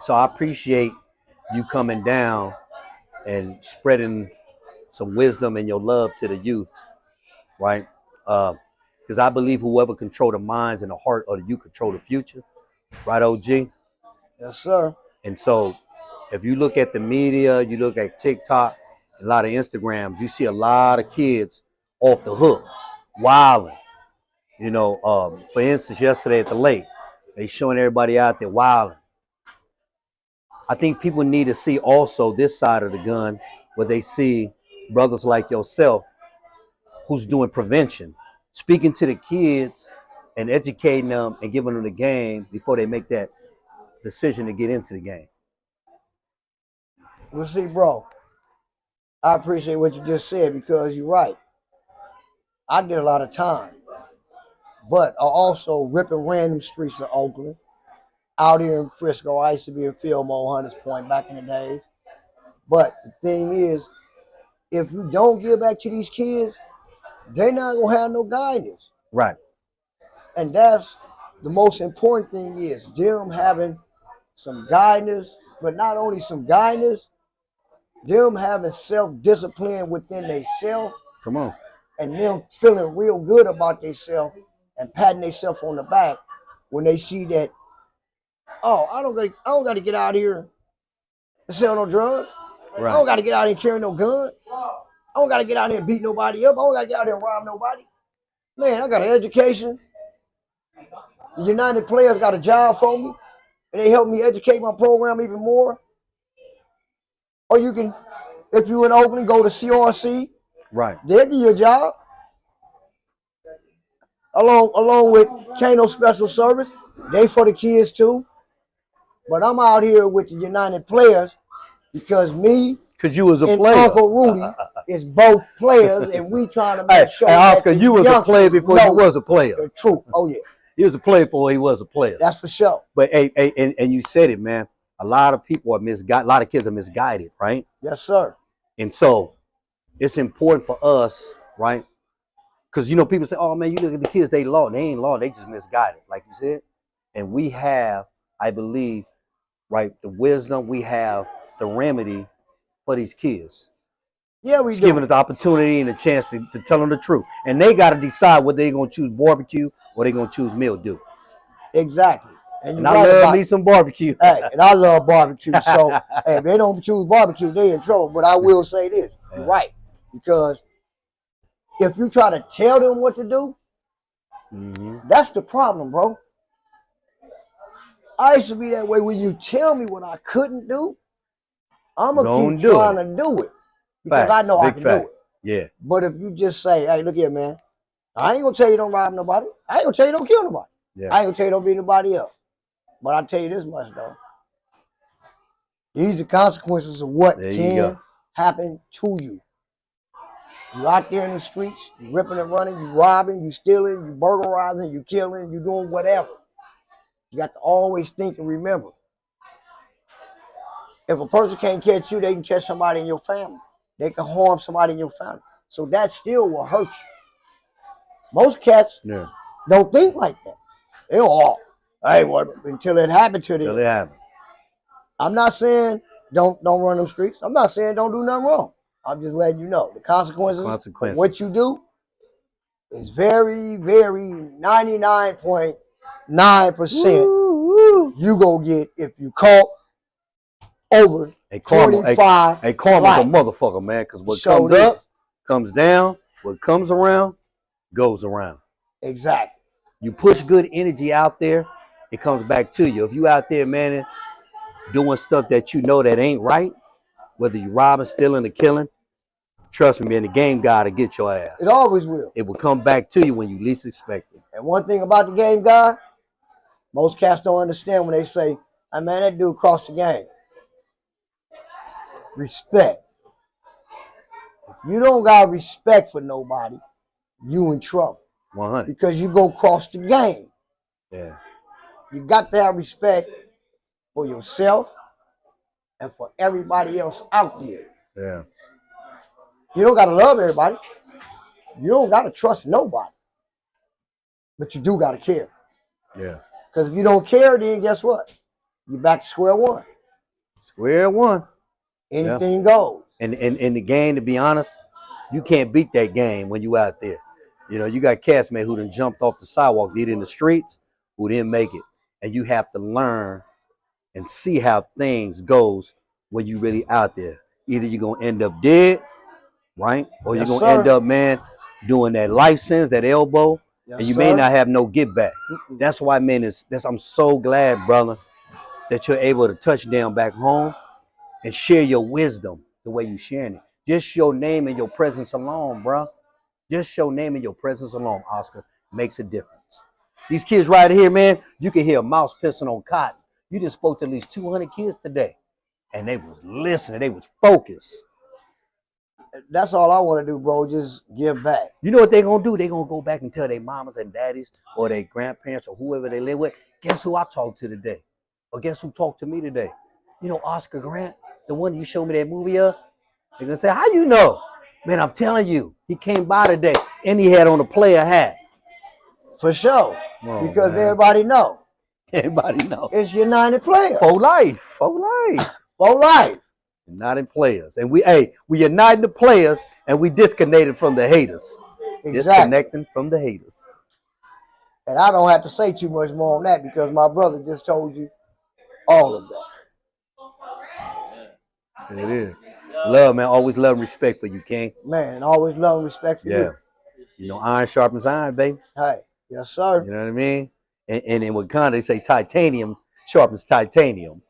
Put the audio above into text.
So I appreciate you coming down and spreading some wisdom and your love to the youth, right? Because I believe whoever control the minds and the heart of the youth control the future, right, OG? Yes, sir. And so if you look at the media, you look at TikTok, a lot of Instagrams, you see a lot of kids off the hook, wilding. For instance, yesterday at the lake, they showing everybody out there wilding. I think people need to see also this side of the gun where they see brothers like yourself who's doing prevention, speaking to the kids and educating them and giving them the game before they make that decision to get into the game. Well, see, bro, I appreciate what you just said because you're right. I did a lot of time, but I also ripping random streets of Oakland. Out here in Frisco, I used to be in Fillmore, Hunters Point back in the days. But the thing is, if you don't give back to these kids, they're not gonna have no guidance. Right. And that's the most important thing is them having some guidance, but not only some guidance, them having self-discipline within themselves. Come on. And them feeling real good about themselves and patting themselves on the back when they see that, oh, I don't got to get out here and sell no drugs. Right. I don't got to get out here and carry no gun. I don't got to get out here and beat nobody up. I don't got to get out here and rob nobody. Man, I got an education. The United Playaz got a job for me, and they help me educate my program even more. Or you can, if you're in Oakland, go to CRC. Right. They'll give you a job. Along with Kano Special Service. They for the kids too. But I'm out here with the United Playaz because me you was a and player. Uncle Rudy is both players, and we trying to make sure. Hey, Oscar, you was a player before you was a player. The truth. Oh yeah. He was a player before he was a player. That's for sure. But and you said it, man. A lot of people are misguided. A lot of kids are misguided, right? Yes, sir. And so it's important for us, right? Because people say, "Oh man, you look at the kids; they lost. They ain't lost. They just misguided," like you said. And we have, I believe, right, the wisdom. We have the remedy for these kids. Yeah, we do. Giving us the opportunity and a chance to tell them the truth, and they got to decide whether they're gonna choose barbecue or they're gonna choose mildew. Exactly. And I love me some barbecue. Hey, and I love barbecue. So hey, if they don't choose barbecue, they in trouble. But I will say this, you're right. Because if you try to tell them what to do, that's the problem, bro. I used to be that way. When you tell me what I couldn't do, I'm going to keep trying to do it. Because I know I can do it. Yeah. But if you just say, hey, look here, man, I ain't going to tell you don't rob nobody. I ain't going to tell you don't kill nobody. Yeah. I ain't going to tell you don't beat nobody else. But I'll tell you this much, though. These are consequences of what can happen to you. You out there in the streets, you ripping and running, you robbing, you stealing, you burglarizing, you killing, you doing whatever. You got to always think and remember. If a person can't catch you, they can catch somebody in your family. They can harm somebody in your family. So that still will hurt you. Most cats don't think like that. They don't, hey, what, until it happened to them. Until it happened. I'm not saying don't run them streets. I'm not saying don't do nothing wrong. I'm just letting you know the consequences. Of what you do is very, very 99.9% you gonna get if you caught over 25. Hey, karma's a motherfucker, man. Because what comes up, comes down. What comes around, goes around. Exactly. You push good energy out there, it comes back to you. If you out there, man, doing stuff that you know that ain't right, whether you robbing, stealing, or killing, trust me, man, the game God will get your ass. It always will. It will come back to you when you least expect it. And one thing about the game God, most cats don't understand when they say, hey, man, that dude crossed the game. Respect. If you don't got respect for nobody, you in trouble. 100. Because you go cross the game. Yeah. You got to have respect for yourself and for everybody else out there. Yeah. You don't got to love everybody. You don't got to trust nobody. But you do got to care. Yeah. Because if you don't care, then guess what? You're back to square one. Square one. Anything goes. And in the game, to be honest, you can't beat that game when you out there. You know, you got cats, man, who done jumped off the sidewalk, did in the streets, who didn't make it. And you have to learn and see how things goes when you really out there. Either you're going to end up dead, right? Or Yes, you're going to end sir. up, man, doing that life sentence, that elbow, Yes, and you sir. may not have no get back. Mm-mm. That's why, man, I'm so glad, brother, that you're able to touch down back home and share your wisdom the way you sharing it. Just your name and your presence alone, bro. Just your name and your presence alone, Oscar, makes a difference. These kids right here, man, you can hear a mouse pissing on cotton. You just spoke to at least 200 kids today, and they was listening. They was focused. That's all I want to do, bro. Just give back. You know what they gonna do? They gonna go back and tell their mamas and daddies or their grandparents or whoever they live with. Guess who I talked to today? Or guess who talked to me today? You know Oscar Grant, the one you showed me that movie of? They're gonna say, how you know? Man, I'm telling you, he came by today and he had on a player hat. For sure. Oh, because man. everybody know. Everybody know. It's United Players. For life. For life. For life. United Players. And we uniting the players and we disconnected from the haters. Exactly. Disconnecting from the haters. And I don't have to say too much more on that because my brother just told you all of that. It is. Love, man. Always love and respect for you, King. Man, always love and respect for you. You know, iron sharpens iron, baby. Hey, yes, sir. You know what I mean? And in Wakanda, they say titanium sharpens titanium.